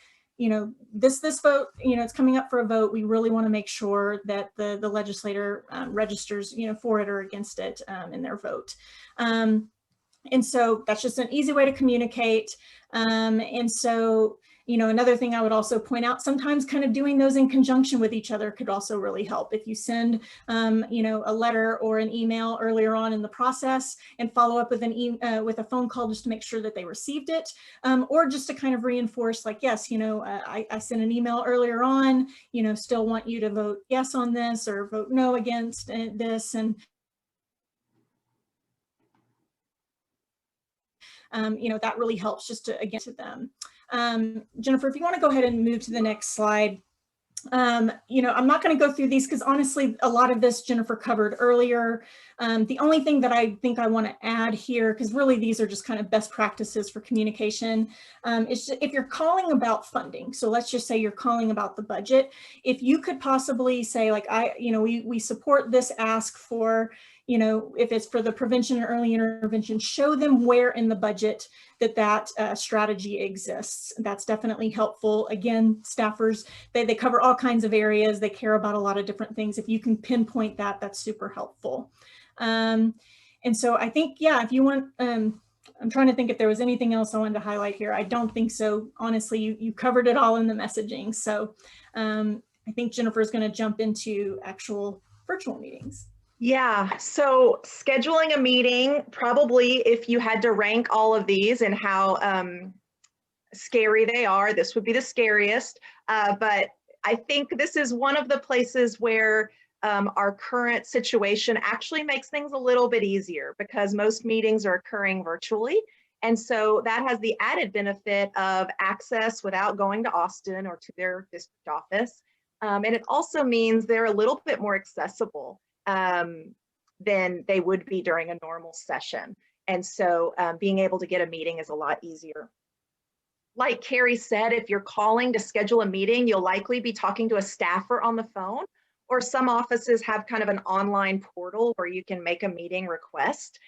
this vote, it's coming up for a vote. We really want to make sure that the legislator registers, for it or against it in their vote. And so that's just an easy way to communicate. And so, another thing I would also point out, sometimes kind of doing those in conjunction with each other could also really help. If you send, a letter or an email earlier on in the process and follow up with with a phone call just to make sure that they received it, or just to kind of reinforce, like, yes, I sent an email earlier on, still want you to vote yes on this or vote no against this. And that really helps just to, again, to them. Jennifer, if you want to go ahead and move to the next slide. I'm not going to go through these because honestly, a lot of this Jennifer covered earlier. The only thing that I think I want to add here, because really these are just kind of best practices for communication, is if you're calling about funding. So let's just say you're calling about the budget. If you could possibly say, like, we support this ask for, if it's for the prevention and early intervention, show them where in the budget that strategy exists. That's definitely helpful. Again, staffers, they cover all kinds of areas. They care about a lot of different things. If you can pinpoint that, that's super helpful. And so I think, yeah, if you want, I'm trying to think if there was anything else I wanted to highlight here. I don't think so. Honestly, you covered it all in the messaging. So I think Jennifer's going to jump into actual virtual meetings. Yeah, so scheduling a meeting, probably if you had to rank all of these and how scary they are, this would be the scariest. But I think this is one of the places where our current situation actually makes things a little bit easier because most meetings are occurring virtually. And so that has the added benefit of access without going to Austin or to their district office. And it also means they're a little bit more accessible than they would be during a normal session. And so being able to get a meeting is a lot easier. Like Carrie said, if you're calling to schedule a meeting, you'll likely be talking to a staffer on the phone, or some offices have kind of an online portal where you can make a meeting request.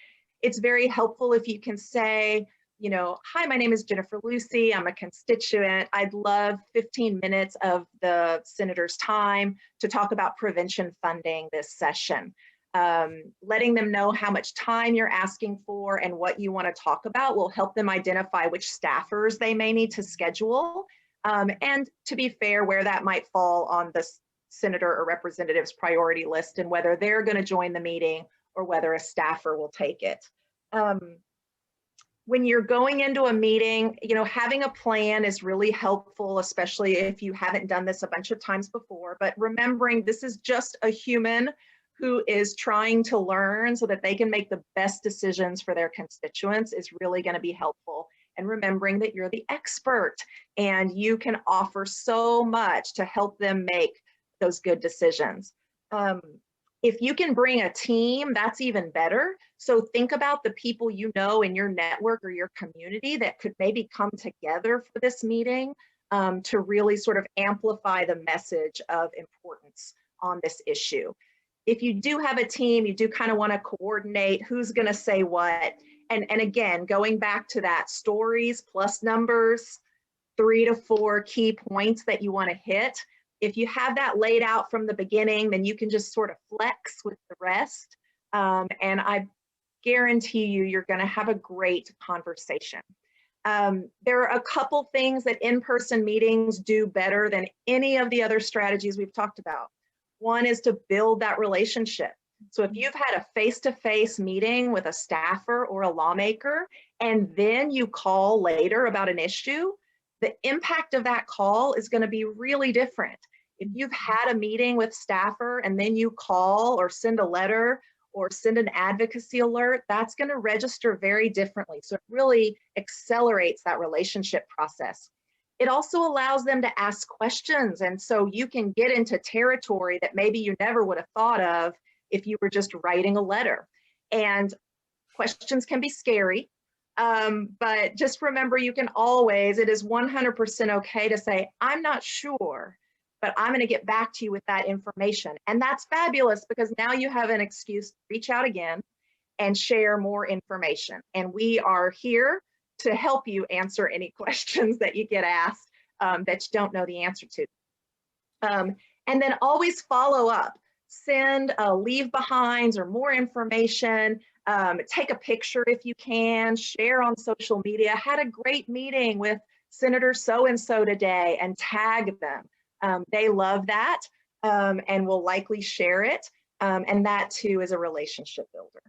It's very helpful if you can say, hi, my name is Jennifer Lucy. I'm a constituent. I'd love 15 minutes of the senator's time to talk about prevention funding this session. Letting them know how much time you're asking for and what you want to talk about will help them identify which staffers they may need to schedule. And to be fair, where that might fall on the senator or representative's priority list and whether they're going to join the meeting or whether a staffer will take it. When you're going into a meeting, having a plan is really helpful, especially if you haven't done this a bunch of times before, but remembering this is just a human who is trying to learn so that they can make the best decisions for their constituents is really going to be helpful. And remembering that you're the expert and you can offer so much to help them make those good decisions. If you can bring a team, that's even better. So think about the people in your network or your community that could maybe come together for this meeting to really sort of amplify the message of importance on this issue. If you do have a team, you do kind of want to coordinate who's going to say what. And again, going back to that stories plus numbers, 3 to 4 key points that you want to hit. If you have that laid out from the beginning, then you can just sort of flex with the rest. And I guarantee you're going to have a great conversation. There are a couple things that in-person meetings do better than any of the other strategies we've talked about. One is to build that relationship. So if you've had a face-to-face meeting with a staffer or a lawmaker, and then you call later about an issue, the impact of that call is going to be really different. If you've had a meeting with staffer and then you call or send a letter or send an advocacy alert, that's going to register very differently. So it really accelerates that relationship process. It also allows them to ask questions. And so you can get into territory that maybe you never would have thought of if you were just writing a letter. And questions can be scary, but just remember, you can always, it is 100% okay to say, I'm not sure, but I'm going to get back to you with that information. And that's fabulous, because now you have an excuse to reach out again and share more information. And we are here to help you answer any questions that you get asked that you don't know the answer to. And then always follow up. Send leave behinds or more information. Take a picture if you can. Share on social media. Had a great meeting with Senator so-and-so today, and tag them. They love that and will likely share it. And that too is a relationship builder.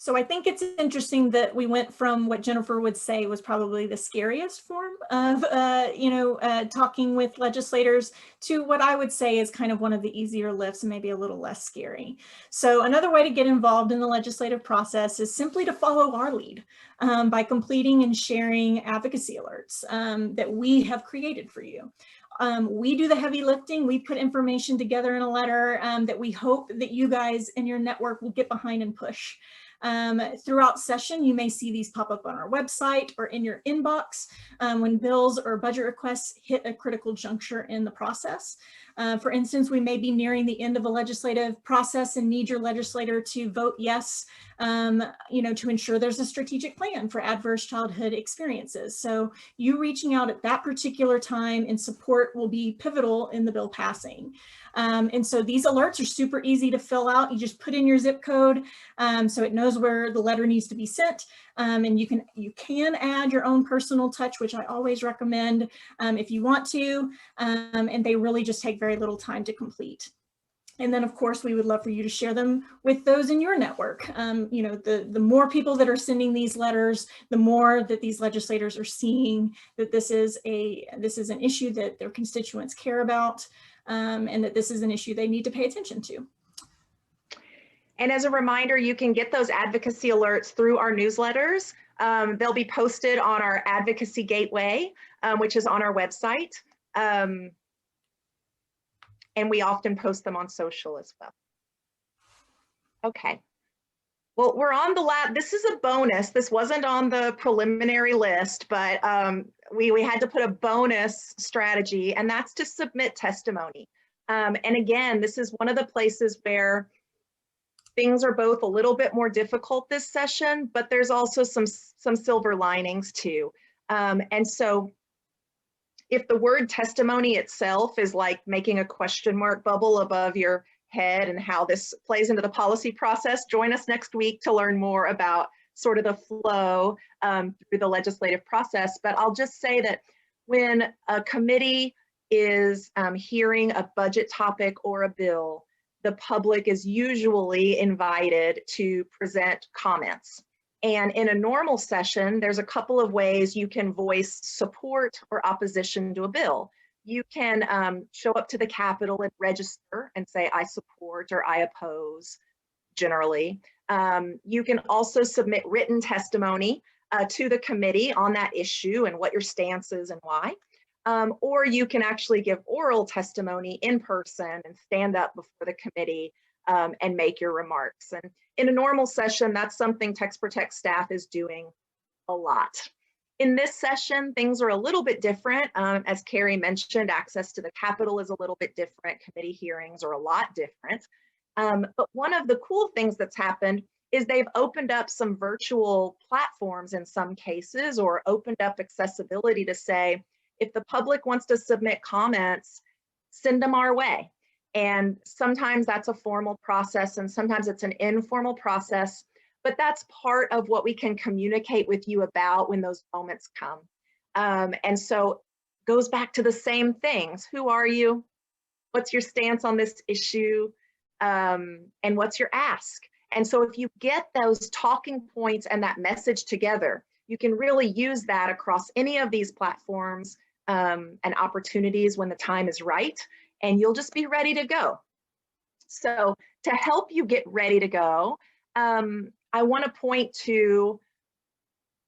So I think it's interesting that we went from what Jennifer would say was probably the scariest form of, talking with legislators to what I would say is kind of one of the easier lifts and maybe a little less scary. So another way to get involved in the legislative process is simply to follow our lead by completing and sharing advocacy alerts that we have created for you. We do the heavy lifting. We put information together in a letter that we hope that you guys in your network will get behind and push. Throughout session, you may see these pop up on our website or in your inbox when bills or budget requests hit a critical juncture in the process. For instance, we may be nearing the end of a legislative process and need your legislator to vote yes, to ensure there's a strategic plan for adverse childhood experiences. So you reaching out at that particular time in support will be pivotal in the bill passing. And so these alerts are super easy to fill out. You just put in your zip code so it knows where the letter needs to be sent. And you can add your own personal touch, which I always recommend if you want to. And they really just take very little time to complete. And then, of course, we would love for you to share them with those in your network. The more people that are sending these letters, the more that these legislators are seeing that this is an issue that their constituents care about, and that this is an issue they need to pay attention to. And as a reminder, you can get those advocacy alerts through our newsletters. They'll be posted on our Advocacy Gateway, which is on our website. And we often post them on social as well. Okay. Well, we're on the last, this is a bonus. This wasn't on the preliminary list, but we had to put a bonus strategy, and that's to submit testimony. And again, this is one of the places where things are both a little bit more difficult this session, but there's also some silver linings too. And so if the word testimony itself is like making a question mark bubble above your head and how this plays into the policy process, join us next week to learn more about sort of the flow through the legislative process. But I'll just say that when a committee is hearing a budget topic or a bill, the public is usually invited to present comments. And in a normal session, there's a couple of ways you can voice support or opposition to a bill. You can show up to the Capitol and register and say, I support or I oppose, generally. You can also submit written testimony to the committee on that issue and what your stance is and why. Or you can actually give oral testimony in person and stand up before the committee and make your remarks. And in a normal session, that's something Text Protect staff is doing a lot. In this session, things are a little bit different. As Carrie mentioned, access to the Capitol is a little bit different. Committee hearings are a lot different. But one of the cool things that's happened is they've opened up some virtual platforms in some cases, or opened up accessibility to say, if the public wants to submit comments, send them our way. And sometimes that's a formal process and sometimes it's an informal process, but that's part of what we can communicate with you about when those moments come. And so goes back to the same things. Who are you? What's your stance on this issue? And what's your ask? And so if you get those talking points and that message together, you can really use that across any of these platforms and opportunities when the time is right, and you'll just be ready to go. So to help you get ready to go, I want to point to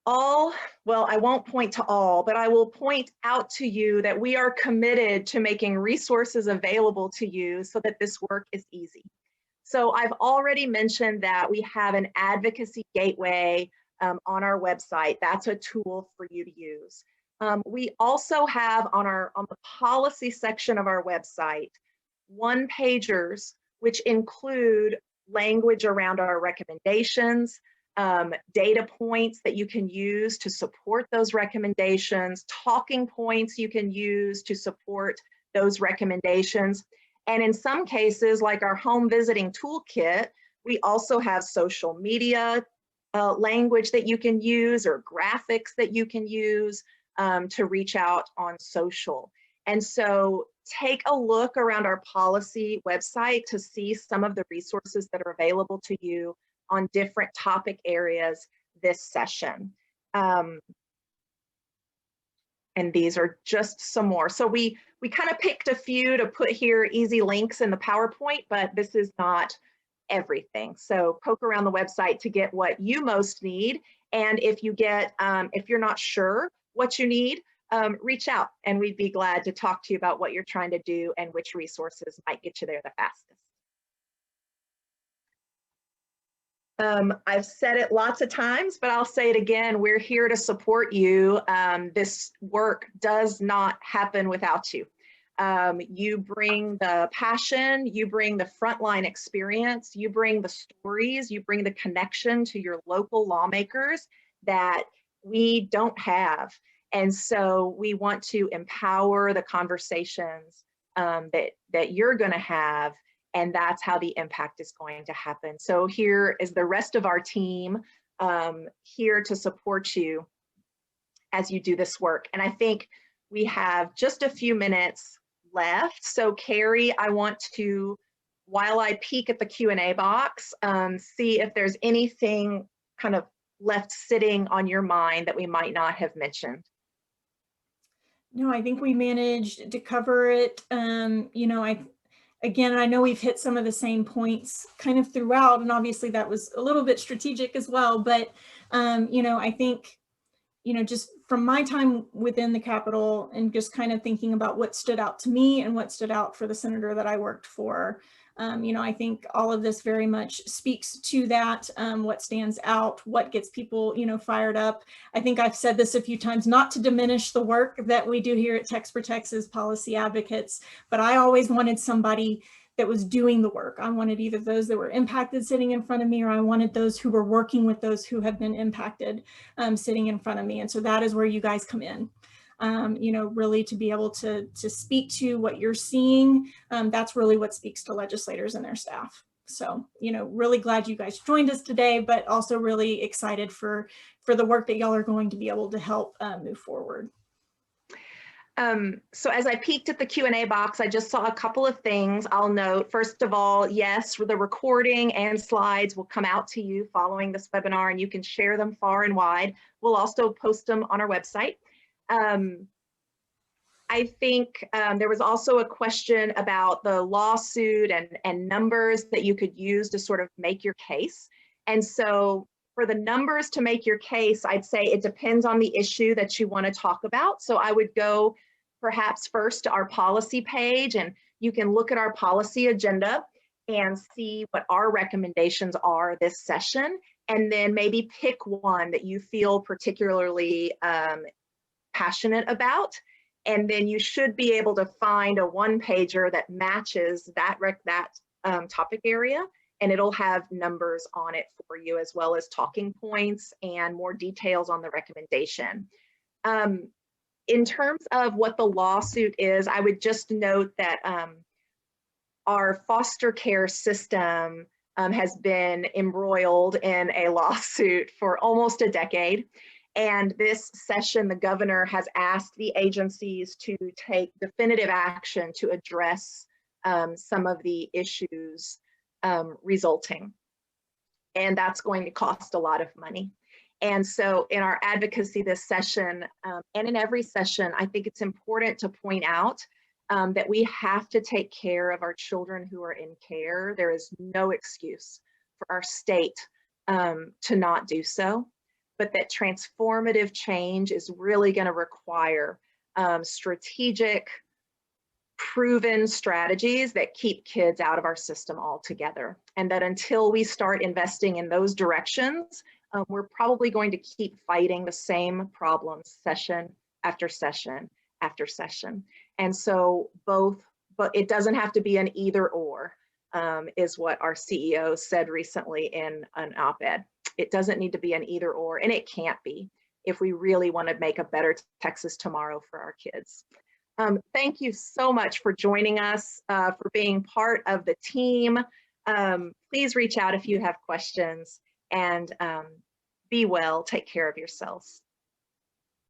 well, I won't point to all, but I will point out to you that we are committed to making resources available to you so that this work is easy. So I've already mentioned that we have an advocacy gateway on our website. That's a tool for you to use. We also have on the policy section of our website, one-pagers, which include language around our recommendations, data points that you can use to support those recommendations, talking points you can use to support those recommendations. And in some cases, like our home visiting toolkit, we also have social media language that you can use, or graphics that you can use to reach out on social. And so take a look around our policy website to see some of the resources that are available to you on different topic areas this session. And these are just some more. So we kind of picked a few to put here, easy links in the PowerPoint, but this is not everything. So poke around the website to get what you most need. And if you get, if you're not sure what you need, reach out and we'd be glad to talk to you about what you're trying to do and which resources might get you there the fastest. I've said it lots of times, but I'll say it again. We're here to support you. This work does not happen without you. You bring the passion, you bring the frontline experience, you bring the stories, you bring the connection to your local lawmakers that we don't have. And so we want to empower the conversations that you're going to have. And that's how the impact is going to happen. So here is the rest of our team here to support you as you do this work. And I think we have just a few minutes left. So Carrie, I want to, while I peek at the Q&A box, see if there's anything kind of left sitting on your mind that we might not have mentioned. No, I think we managed to cover it. You know, Again, I know we've hit some of the same points kind of throughout, and obviously that was a little bit strategic as well. But, you know, I think, you know, just from my time within the Capitol and just kind of thinking about what stood out to me and what stood out for the senator that I worked for, you know, I think all of this very much speaks to that, what stands out, what gets people, you know, fired up. I think I've said this a few times, not to diminish the work that we do here at Text for Texas Policy Advocates, but I always wanted somebody that was doing the work. I wanted either those that were impacted sitting in front of me, or I wanted those who were working with those who have been impacted sitting in front of me. And so that is where you guys come in. You know, really to be able to speak to what you're seeing, that's really what speaks to legislators and their staff. So, you know, really glad you guys joined us today, but also really excited for the work that y'all are going to be able to help move forward. So as I peeked at the Q&A box, I just saw a couple of things I'll note. First of all, yes, the recording and slides will come out to you following this webinar, and you can share them far and wide. We'll also post them on our website. I think there was also a question about the lawsuit and numbers that you could use to sort of make your case. And so for the numbers to make your case, I'd say it depends on the issue that you want to talk about. So I would go perhaps first to our policy page, and you can look at our policy agenda and see what our recommendations are this session, and then maybe pick one that you feel particularly passionate about. And then you should be able to find a one-pager that matches that topic area, and it'll have numbers on it for you, as well as talking points and more details on the recommendation. In terms of what the lawsuit is, I would just note that our foster care system has been embroiled in a lawsuit for almost a decade. And this session, the governor has asked the agencies to take definitive action to address some of the issues resulting. And that's going to cost a lot of money. And so in our advocacy this session, and in every session, I think it's important to point out that we have to take care of our children who are in care. There is no excuse for our state to not do so, but that transformative change is really going to require strategic, proven strategies that keep kids out of our system altogether. And that until we start investing in those directions, we're probably going to keep fighting the same problems session after session after session. And so but it doesn't have to be an either or, is what our CEO said recently in an op-ed. It doesn't need to be an either or, and it can't be if we really want to make a better Texas tomorrow for our kids. Thank you so much for joining us, for being part of the team. Please reach out if you have questions, and be well, take care of yourselves.